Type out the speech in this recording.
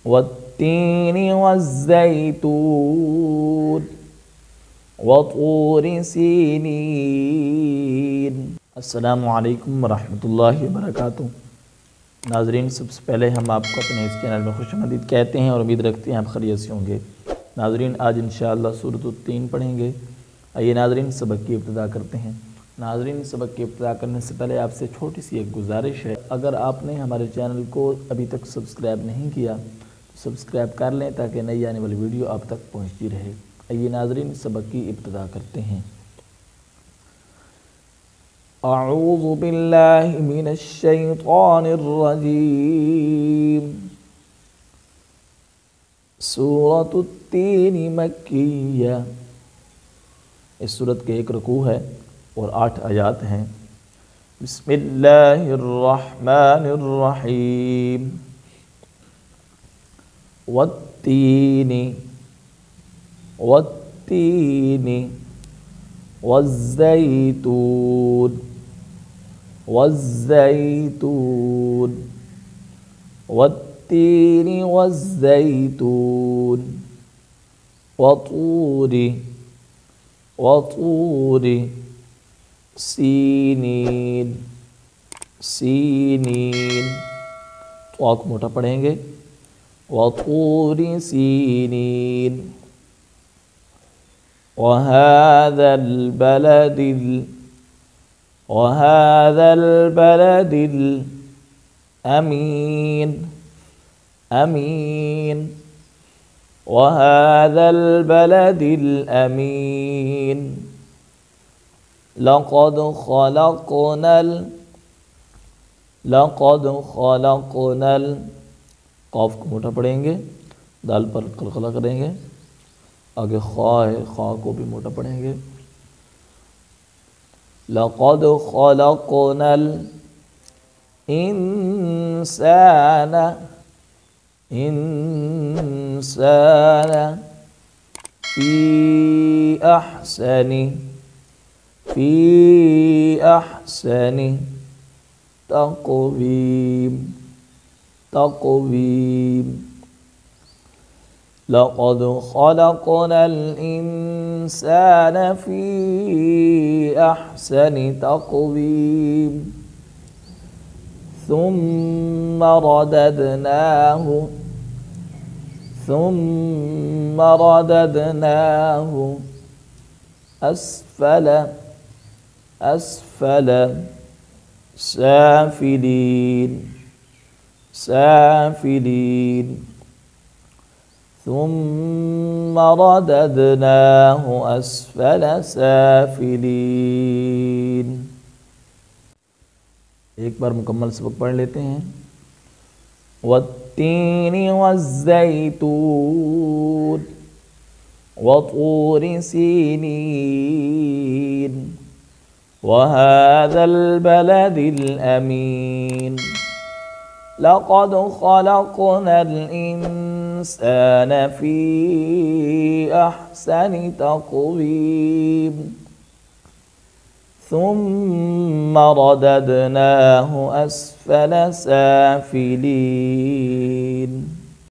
वत्तीनि वज़्ज़ैतून वतूरि सीनीन। अस्सलामु अलैकुम वरहमतुल्लाहि वबरकातुहू। नाज़रीन, सबसे पहले हम आपको अपने इस चैनल में खुशामदीद कहते हैं और उम्मीद रखते हैं आप खैरियत से होंगे। नाज़रीन, आज इंशाअल्लाह सूरत तीन पढ़ेंगे। आइए नाज़रीन, सबक की इब्तिदा करते हैं। नाज़रीन, सबक की इब्तिदा करने से पहले आपसे छोटी सी एक गुजारिश है, अगर आपने हमारे चैनल को अभी तक सब्सक्राइब नहीं किया तो सब्सक्राइब कर लें ताकि नई आने वाली वीडियो आप तक पहुँचती रहे। आइए नाज़रीन, सबक की इब्तिदा करते हैं। अऊज़ु बिल्लाहि मिनश शैतानिर रजीम। सूरतुत तीन मक्किय्या। इस सूरत के एक रुकू है और 8 आयात हैं। बिस्मिल्लाहिर्रहमानिर्रहीम। वत्तीनी वत्तीनी वज़्ज़ैतून वज़्ज़ैतून वत्तीनि वज़्ज़ैतून वतूरि वतूरि सीनीन सीनीन। तो को मोटा पढ़ेंगे। वतूरि सीनीन वहाज़ल बलदिल अमीन अमीन वहाज़ल बलदिल अमीन। लक़द ख़लक़नल। क़ाफ़ को मोटा पढ़ेंगे, दाल पर कलकला करेंगे। आगे ख़ा है, ख़ा को भी मोटा पढ़ेंगे। लक़द ख़लक़नल इंसान इंसान फ़ी अहसनि तक़वीम तक़वीम। लक़द ख़लक़नल इंसान फ़ी अहसनि तक़वीम। थुम्मा रददनाहु अस्फल साफिलीन। थुम्मा रददनाहु अस्फल साफिलीन। एक बार मुकम्मल सबक पढ़ लेते हैं। वत्तीनि वज़्ज़ैतून वतूरि सीनीन वहाज़ल बलदिल अमीन। लक़द ख़लक़नल इंसान फ़ी अहसनि तक़वीम। थुम्मा रददनाहु अस्फल साफिलीन।